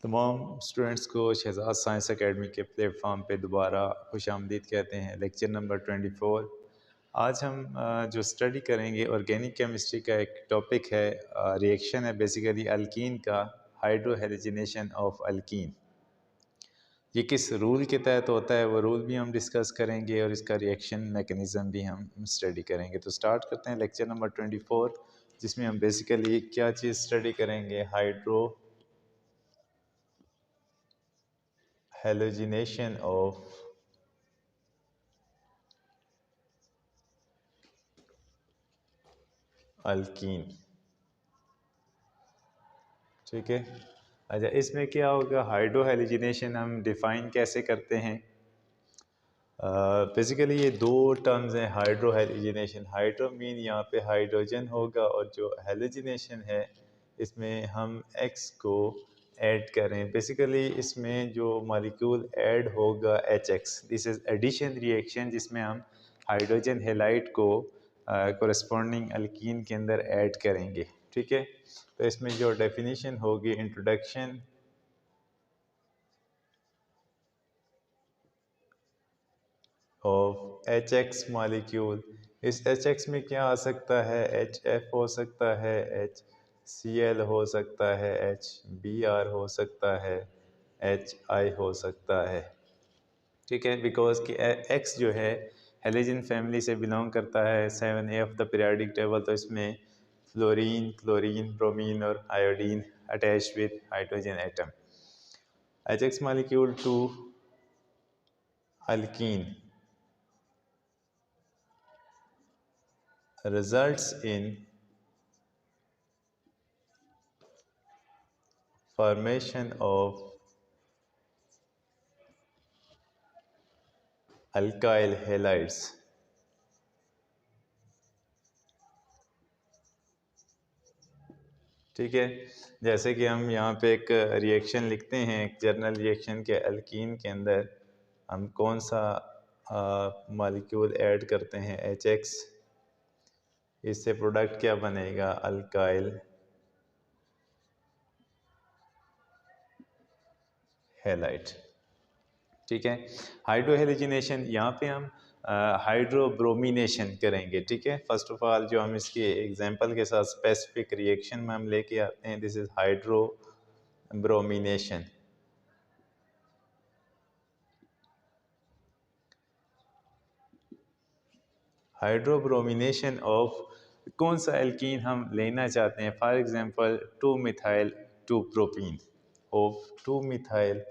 तमाम स्टूडेंट्स को Shahzad science academy के प्लेटफॉर्म पे दोबारा खुशामदीद कहते हैं। Lecture number 24। आज हम जो स्टडी करेंगे ऑर्गेनिक केमिस्ट्री का एक टॉपिक है, रिएक्शन है बेसिकली अल्कीन का, हाइड्रोहेलोजिनेशन ऑफ अल्कीन। ये किस रूल के तहत होता है वो रूल भी हम डिस्कस करेंगे और इसका रिएक्शन मैकेनिज़्म भी हम स्टडी करेंगे। तो स्टार्ट करते हैं लेक्चर नंबर 24, जिसमें हम बेसिकली क्या चीज़ स्टडी करेंगे, halogenation of अल्कीन। ठीक है। अच्छा, इसमें क्या होगा, हाइड्रोहेलोजिनेशन हम डिफ़ाइन कैसे करते हैं। बेसिकली ये दो टर्म्स हैं, हाइड्रोहेलोजिनेशन। हाइड्रो मीन यहाँ पे हाइड्रोजन होगा और जो हेलोजिनेशन है इसमें हम एक्स को ऐड करें। बेसिकली इसमें जो मॉलिक्यूल ऐड होगा HX, this is addition reaction, जिसमें हम हाइड्रोजन हेलाइड को कोरेस्पॉन्डिंग अल्कीन के अंदर ऐड करेंगे। ठीक है। तो इसमें जो डेफिनेशन होगी, इंट्रोडक्शन ऑफ HX मॉलिक्यूल। इस HX में क्या आ सकता है, HF हो सकता है, HCl हो सकता है, HBr हो सकता है, HI हो सकता है। ठीक है, बिकॉज कि X जो है हेलोजन फैमिली से बिलोंग करता है, 7A of the periodic table. तो इसमें फ्लोरीन, क्लोरीन, ब्रोमीन और iodine attached with hydrogen atom. HX molecule to alkene results in formation of alkyl halides। ठीक है, जैसे कि हम यहाँ पे एक रिएक्शन लिखते हैं, एक जर्नल रिएक्शन के अल्कीन के अंदर हम कौन सा मॉलिक्यूल ऐड करते हैं, HX। इससे प्रोडक्ट क्या बनेगा, अल्काइल हैलाइड। ठीक है। हाइड्रोहेलोजिनेशन, यहाँ पे हम हाइड्रोब्रोमिनेशन करेंगे। ठीक है। फर्स्ट ऑफ ऑल जो हम इसके एग्जांपल के साथ स्पेसिफिक रिएक्शन में हम लेके आते हैं, दिस इज हाइड्रोब्रोमिनेशन। हाइड्रोब्रोमिनेशन ऑफ कौन सा एल्कीन हम लेना चाहते हैं, फॉर एग्जांपल 2-मिथाइल 2-प्रोपीन ऑफ 2-मिथाइल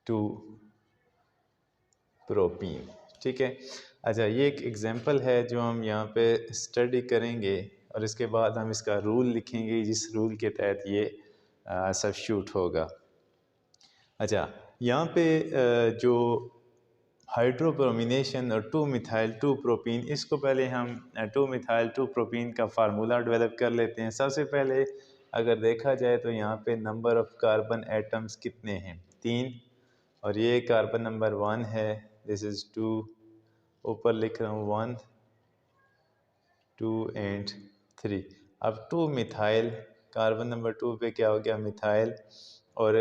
2-प्रोपीन। ठीक है। अच्छा, ये एक एग्जांपल है जो हम यहाँ पे स्टडी करेंगे और इसके बाद हम इसका रूल लिखेंगे, जिस रूल के तहत ये सब्स्टिट्यूट होगा। अच्छा, यहाँ पे जो हाइड्रोब्रोमिनेशन और 2-मिथाइल 2-प्रोपीन, इसको पहले हम 2-मिथाइल 2-प्रोपीन का फार्मूला डेवलप कर लेते हैं। सबसे पहले अगर देखा जाए तो यहाँ पे नंबर ऑफ कार्बन एटम्स कितने हैं, 3, और ये कार्बन नंबर 1 है, दिस इज़ 2, ऊपर लिख रहा हूँ 1, 2 एंड 3। अब 2-मिथाइल, कार्बन नंबर 2 पे क्या हो गया, मिथाइल, और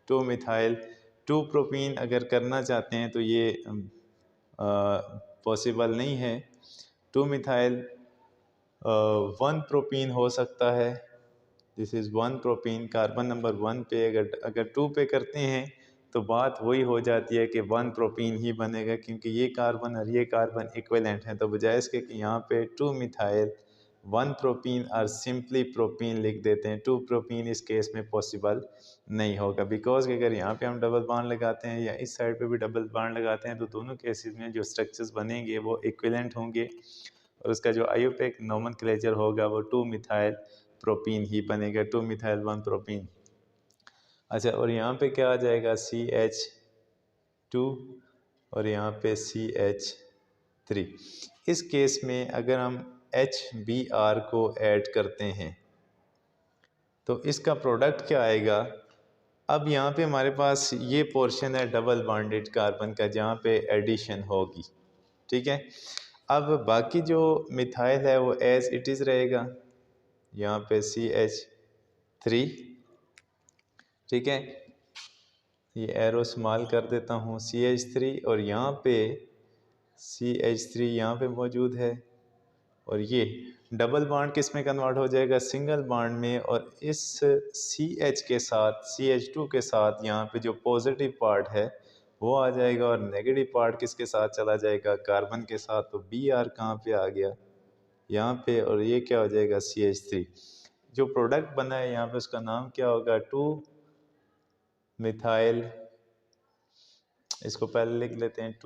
2-मिथाइल 2-प्रोपीन अगर करना चाहते हैं तो ये पॉसिबल नहीं है। 2-मिथाइल 1-प्रोपीन हो सकता है, दिस इज़ 1-प्रोपीन। कार्बन नंबर 1 पे अगर 2 पे करते हैं तो बात वही हो जाती है कि 1-प्रोपीन ही बनेगा, क्योंकि ये कार्बन और ये कार्बन इक्विवेलेंट हैं। तो बजाय इसके कि यहाँ पे 2-मिथाइल 1-प्रोपीन और सिंपली प्रोपीन लिख देते हैं, 2-प्रोपीन इस केस में पॉसिबल नहीं होगा, बिकॉज अगर यहाँ पे हम डबल बॉन्ड लगाते हैं या इस साइड पे भी डबल बॉन्ड लगाते हैं तो दोनों केसेस में जो स्ट्रक्चर्स बनेंगे वो इक्विवेलेंट होंगे और उसका जो आईयूपैक नोमेनक्लेचर होगा वो 2-मिथाइल प्रोपीन ही बनेगा, 2-मिथाइल 1-प्रोपीन। अच्छा, और यहाँ पे क्या आ जाएगा, CH2 और यहाँ पे CH3। इस केस में अगर हम HBr को ऐड करते हैं तो इसका प्रोडक्ट क्या आएगा। अब यहाँ पे हमारे पास ये पोर्शन है डबल बॉन्डेड कार्बन का, जहाँ पे एडिशन होगी। ठीक है। अब बाकी जो मिथाइल है वो एज इट इज़ रहेगा, यहाँ पे CH3, ठीक है, ये एरो स्मॉल कर देता हूँ, CH3, और यहाँ पे CH3 यहाँ पे मौजूद है, और ये डबल बॉन्ड किस में कन्वर्ट हो जाएगा, सिंगल बॉन्ड में, और इस CH के साथ CH2 के साथ यहाँ पे जो पॉजिटिव पार्ट है वो आ जाएगा, और नेगेटिव पार्ट किसके साथ चला जाएगा, कार्बन के साथ। तो Br कहाँ पे आ गया, यहाँ पे, और ये क्या हो जाएगा, CH3। जो प्रोडक्ट बना है यहाँ पे उसका नाम क्या होगा, 2 मिथाइल, इसको पहले लिख लेते हैं,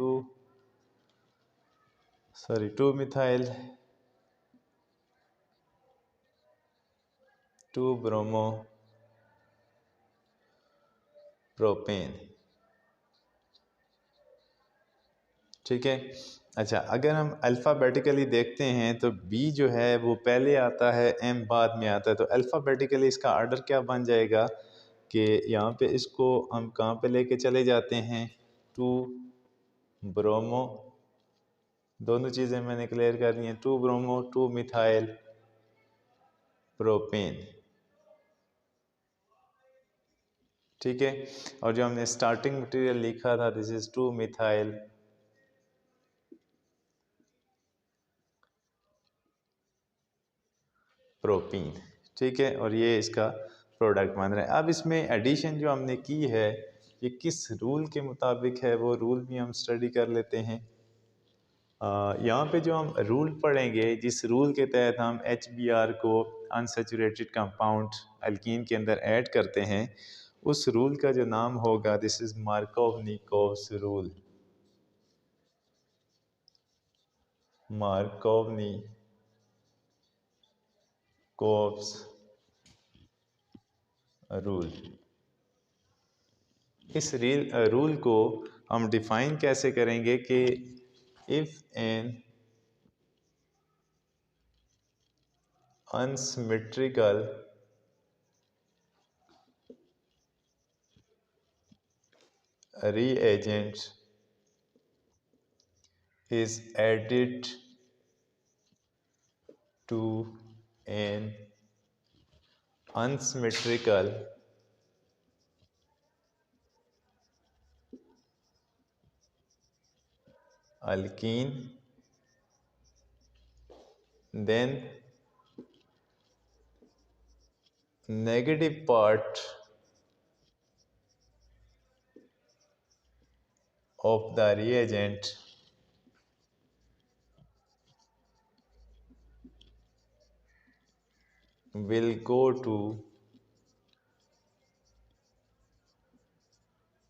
2 मिथाइल 2 ब्रोमो प्रोपेन, ठीक है। अच्छा, अगर हम अल्फ़ाबेटिकली देखते हैं तो बी जो है वो पहले आता है, एम बाद में आता है, तो अल्फ़ाबेटिकली इसका आर्डर क्या बन जाएगा कि यहाँ पे इसको हम कहाँ पे लेके चले जाते हैं, 2 ब्रोमो, दोनों चीज़ें मैंने क्लियर कर दी हैं, 2 ब्रोमो 2 मिथाइल प्रोपेन, ठीक है। और जो हमने स्टार्टिंग मटेरियल लिखा था, दिस इज़ 2 मिथाइल प्रोपीन, ठीक है, और ये इसका प्रोडक्ट बन रहा है। अब इसमें एडिशन जो हमने की है ये किस रूल के मुताबिक है, वो रूल भी हम स्टडी कर लेते हैं। यहाँ पे जो हम रूल पढ़ेंगे, जिस रूल के तहत हम HBr को अनसैचुरेटेड कंपाउंड अल्कीन के अंदर ऐड करते हैं, उस रूल का जो नाम होगा, this is Markovnikov's rule, Markovnikov's rule. इस रूल को हम डिफाइन कैसे करेंगे कि if an unsymmetrical reagent is added to an unsymmetrical alkene, then negative part of the reagent will go to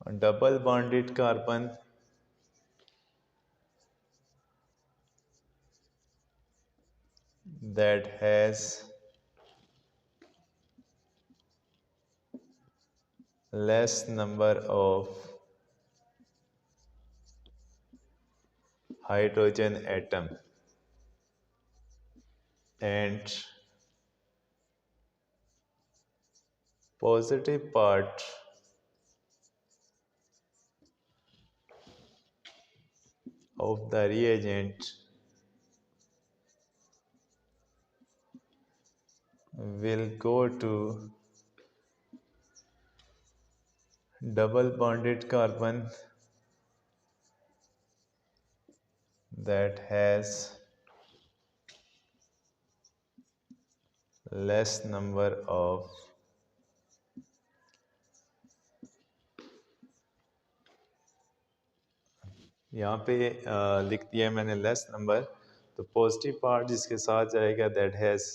a double bonded carbon that has less number of hydrogen atom, and positive part of the reagent will go to double bonded carbon that has less number of यहाँ पे लिख दिया है मैंने less number, तो positive part जिसके साथ जाएगा that has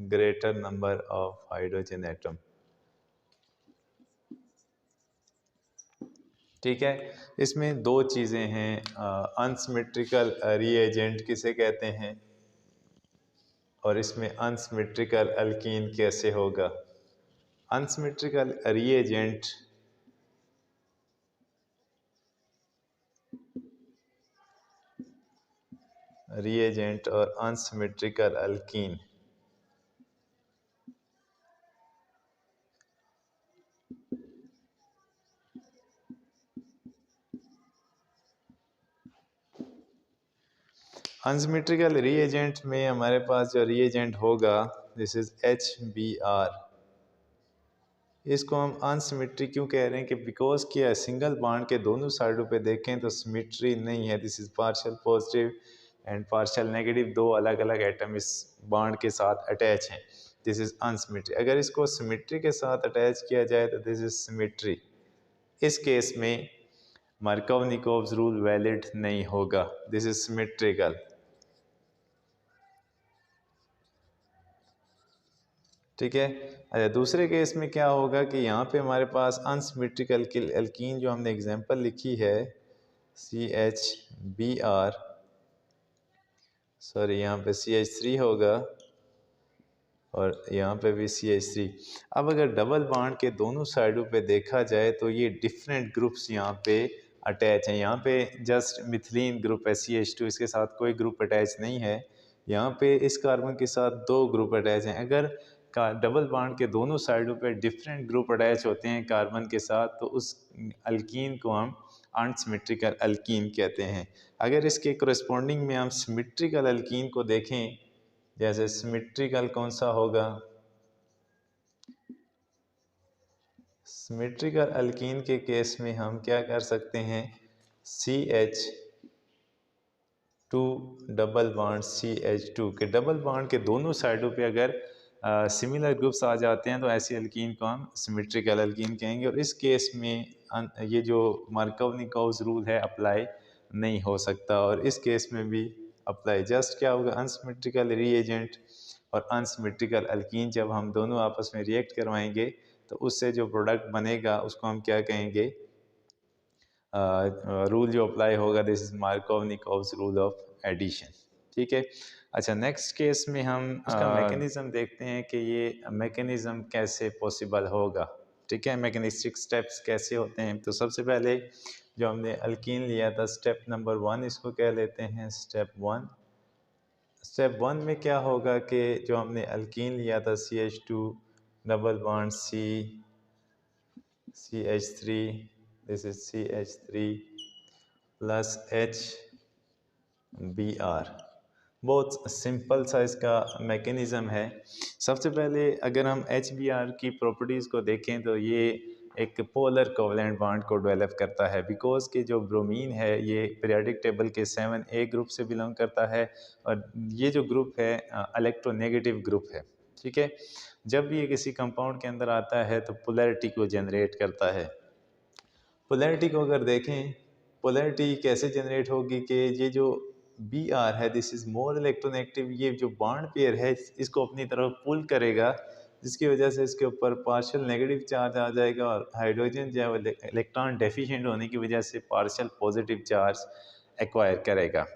greater number of hydrogen atom, ठीक है। इसमें दो चीज़ें हैं, अनसिमेट्रिकल रीएजेंट किसे कहते हैं, और इसमें अनसिमेट्रिकल अल्कीन कैसे होगा। अनसिमेट्रिकल रीएजेंट और अनसिमेट्रिकल अल्कीन, अनसिमेट्रिकल रीएजेंट में हमारे पास जो रीएजेंट होगा दिस इज HBr। इसको हम अनसिमेट्रिक क्यों कह रहे हैं कि बिकॉज क्या सिंगल बॉन्ड के दोनों साइडों पे देखें तो सिमेट्री नहीं है। This is partial positive and partial negative, दो अलग अलग एटम इस बॉन्ड के साथ अटैच हैं। This is unsymmetry. अगर इसको सिमेट्री के साथ अटैच किया जाए तो दिस इज सिमेट्री। इस केस में मार्कोव-निकोव्स रूल वैलिड नहीं होगा। This is symmetrical. ठीक है। अच्छा, दूसरे केस में क्या होगा कि यहाँ पे हमारे पास अनसिमेट्रिकल एल्कीन जो हमने एग्जांपल लिखी है CHBr, सॉरी यहाँ पे CH3 होगा और यहाँ पे भी CH3। अब अगर डबल बॉन्ड के दोनों साइडों पे देखा जाए तो ये डिफरेंट ग्रुप्स यहाँ पे अटैच हैं। यहाँ पे जस्ट मिथिलीन ग्रुप है CH2, इसके साथ कोई ग्रुप अटैच नहीं है। यहाँ पे इस कार्बन के साथ दो ग्रुप अटैच हैं। अगर डबल बॉन्ड के दोनों साइडों पे डिफरेंट ग्रुप अटैच होते हैं कार्बन के साथ तो उस अल्कीन को हम अनसिमेट्रिकल अल्कीन कहते हैं। अगर इसके कोरेस्पोंडिंग में हम सिमेट्रिकल अल्कीन को देखें, जैसे सिमेट्रिकल कौन सा होगा, सिमेट्रिकल अल्कीन के केस में हम क्या कर सकते हैं, CH2 डबल बॉन्ड CH2 के डबल बॉन्ड के दोनों साइडों पे अगर सिमिलर ग्रुप्स आ जाते हैं तो ऐसी अल्कीन को हम सिमेट्रिकल अल्कीन कहेंगे। और इस केस में ये जो मार्कोव-निकोव्स रूल है अप्लाई नहीं हो सकता। और इस केस में भी अप्लाई जस्ट क्या होगा, अनसिमेट्रिकल रीएजेंट और अनसिमेट्रिकल अल्कीन जब हम दोनों आपस में रिएक्ट करवाएंगे तो उससे जो प्रोडक्ट बनेगा उसको हम क्या कहेंगे, रूल जो अप्लाई होगा this is Markovnikov's rule of addition. ठीक है। अच्छा, नेक्स्ट केस में हम उसका मैकेनिज्म देखते हैं कि ये मैकेनिज्म कैसे पॉसिबल होगा। ठीक है, मैकेनिस्टिक स्टेप्स कैसे होते हैं। तो सबसे पहले जो हमने अल्कीन लिया था स्टेप नंबर 1 इसको कह लेते हैं स्टेप 1। स्टेप 1 में क्या होगा कि जो हमने अल्कीन लिया था CH2 double bond CH3, this is CH3 plus HBr। बहुत सिंपल सा इसका मैकेनिज़्म है। सबसे पहले अगर हम HBr की प्रॉपर्टीज़ को देखें तो ये एक पोलर कोवलेंट बॉन्ड को डेवलप करता है। बिकॉज कि जो ब्रोमीन है ये पीरियोडिक टेबल के 7A ग्रुप से बिलोंग करता है और ये जो ग्रुप है इलेक्ट्रोनेगेटिव ग्रुप है। ठीक है। जब भी ये किसी कंपाउंड के अंदर आता है तो पोलैरिटी को जनरेट करता है। पोलैरिटी को अगर देखें, पोलैरिटी कैसे जनरेट होगी कि ये जो Br है दिस इज़ मोर इलेक्ट्रोनेगेटिव, ये जो बॉन्ड पेयर है इसको अपनी तरफ पुल करेगा जिसकी वजह से इसके ऊपर पार्शियल नेगेटिव चार्ज आ जाएगा और हाइड्रोजन जो है इलेक्ट्रॉन डेफिशिएंट होने की वजह से पार्शियल पॉजिटिव चार्ज एक्वायर करेगा।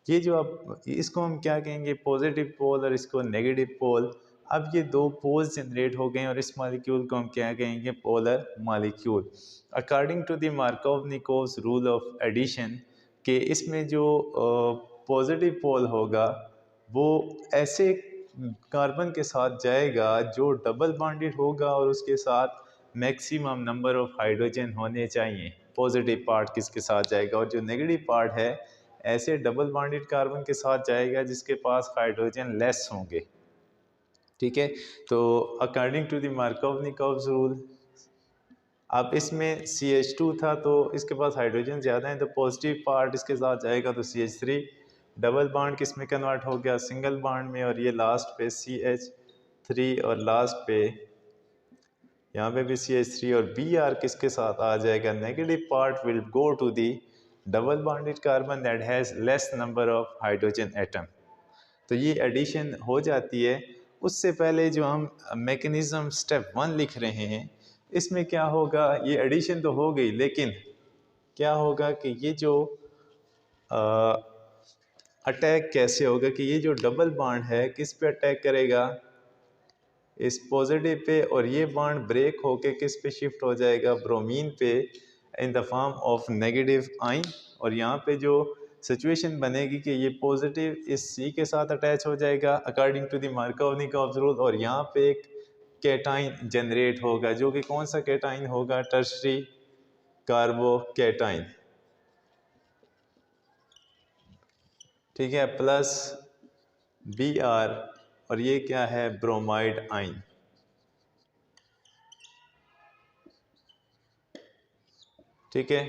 ये जो अब इसको हम क्या कहेंगे, पॉजिटिव पोल और इसको नेगेटिव पोल। अब ये दो पोल्स जनरेट हो गए और इस मॉलिक्यूल को हम क्या कहेंगे, polar molecule. According to the Markovnikov's rule of addition कि इसमें जो पॉजिटिव पोल होगा वो ऐसे कार्बन के साथ जाएगा जो डबल बॉन्डेड होगा और उसके साथ मैक्सिमम नंबर ऑफ हाइड्रोजन होने चाहिए। पॉजिटिव पार्ट किसके साथ जाएगा और जो नेगेटिव पार्ट है ऐसे डबल बॉन्डेड कार्बन के साथ जाएगा जिसके पास हाइड्रोजन लेस होंगे। ठीक है। तो according to the Markovnikov's rule अब इसमें CH2 था तो इसके पास हाइड्रोजन ज़्यादा है तो पॉजिटिव पार्ट इसके साथ जाएगा तो CH3। डबल बॉन्ड किस में कन्वर्ट हो गया, सिंगल बॉन्ड में। और ये लास्ट पे CH3 और लास्ट पे यहाँ पे भी CH3 और Br किसके साथ आ जाएगा, negative part will go to the double bonded carbon that has less number of hydrogen atom. तो ये एडिशन हो जाती है। उससे पहले जो हम मैकेनिज़्म स्टेप 1 लिख रहे हैं इसमें क्या होगा, ये एडिशन तो हो गई लेकिन क्या होगा कि ये जो अटैक कैसे होगा कि ये जो डबल बॉन्ड है किस पे अटैक करेगा, इस पॉजिटिव पे। और ये बॉन्ड ब्रेक होके किस पे शिफ्ट हो जाएगा, ब्रोमीन पे in the form of negative ion. और यहाँ पे जो सिचुएशन बनेगी कि ये पॉजिटिव इस C के साथ अटैच हो जाएगा according to the Markovnikov's rule और यहाँ पे एक कैटाइन जनरेट होगा जो कि कौन सा कैटाइन होगा, टर्शरी कार्बोकैटाइन। ठीक है, प्लस Br, और ये क्या है, ब्रोमाइड आइन। ठीक है,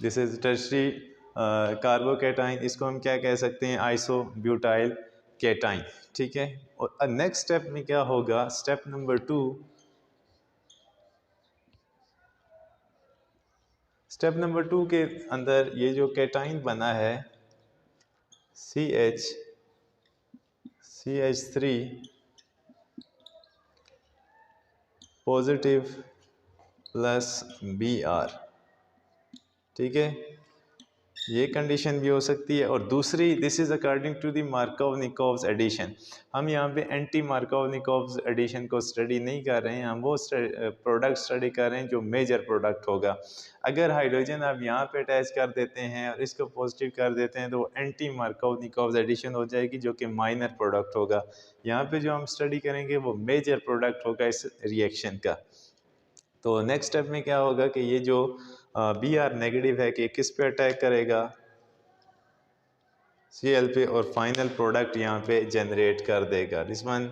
दिस इज टर्शरी कार्बोकेटाइन, इसको हम क्या कह सकते हैं, आइसोब्यूटाइल केटाइन। ठीक है, और नेक्स्ट स्टेप में क्या होगा, स्टेप नंबर 2, स्टेप नंबर 2 के अंदर ये जो केटाइन बना है CH3 पॉजिटिव प्लस Br। ठीक है, ये कंडीशन भी हो सकती है। और दूसरी, this is according to the Markovnikov's addition. हम यहाँ पे एंटी मार्कोव-निकोव्स एडिशन को स्टडी नहीं कर रहे हैं, हम वो प्रोडक्ट स्टडी कर रहे हैं जो मेजर प्रोडक्ट होगा। अगर हाइड्रोजन आप यहाँ पे अटैच कर देते हैं और इसको पॉजिटिव कर देते हैं तो वो एंटी मार्कोव-निकोव्स एडिशन हो जाएगी, जो कि माइनर प्रोडक्ट होगा। यहाँ पे जो हम स्टडी करेंगे वो मेजर प्रोडक्ट होगा इस रिएक्शन का। तो नेक्स्ट स्टेप में क्या होगा कि ये जो Br नेगेटिव है कि किस पे अटैक करेगा, Cl पे, और फाइनल प्रोडक्ट यहाँ पे जनरेट कर देगा दिस वन,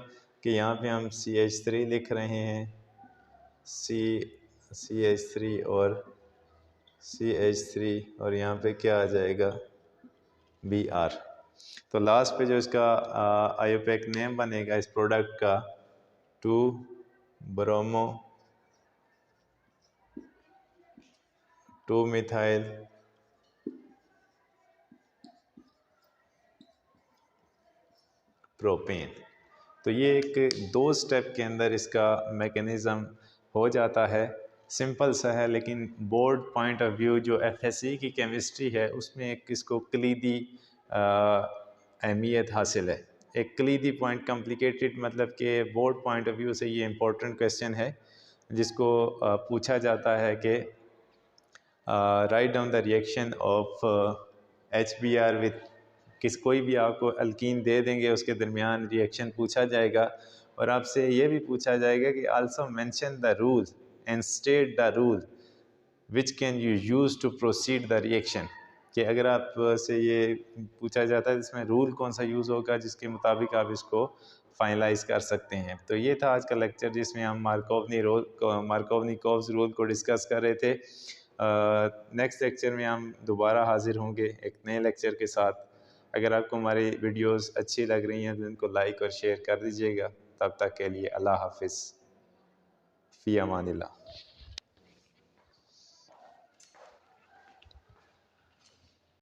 कि यहाँ पे हम CH3 लिख रहे हैं, CH3 और CH3, और यहाँ पे क्या आ जाएगा, Br। तो लास्ट पे जो इसका आयोपेक नेम बनेगा इस प्रोडक्ट का, 2 ब्रोमो 2 मिथाइल प्रोपेन। तो ये एक 2 स्टेप के अंदर इसका मैकेनिज़्म हो जाता है, सिंपल सा है, लेकिन बोर्ड पॉइंट ऑफ व्यू जो FSC की केमिस्ट्री है उसमें एक इसको कलीदी अहमियत हासिल है। एक कलीदी पॉइंट, कॉम्प्लिकेटेड मतलब कि बोर्ड पॉइंट ऑफ व्यू से ये इम्पोर्टेंट क्वेश्चन है जिसको पूछा जाता है कि write down the reaction of HBr with, कोई भी आपको अल्कीन दे देंगे, उसके दरमियान रिएक्शन पूछा जाएगा, और आपसे ये भी पूछा जाएगा कि also mention the rule and state the rule which can you use to proceed the reaction. कि अगर आप से ये पूछा जाता है इसमें रूल कौन सा यूज़ होगा जिसके मुताबिक आप इसको फाइनलाइज कर सकते हैं। तो ये था आज का लेक्चर जिसमें हम मार्कोव-निकोव्स रूल को डिस्कस कर रहे थे। नेक्स्ट लेक्चर में हम दोबारा हाजिर होंगे एक नए लेक्चर के साथ। अगर आपको हमारी वीडियोस अच्छी लग रही हैं तो इनको लाइक और शेयर कर दीजिएगा। तब तक के लिए अल्लाह हाफिज़, फ़ी अमानिल्लाह।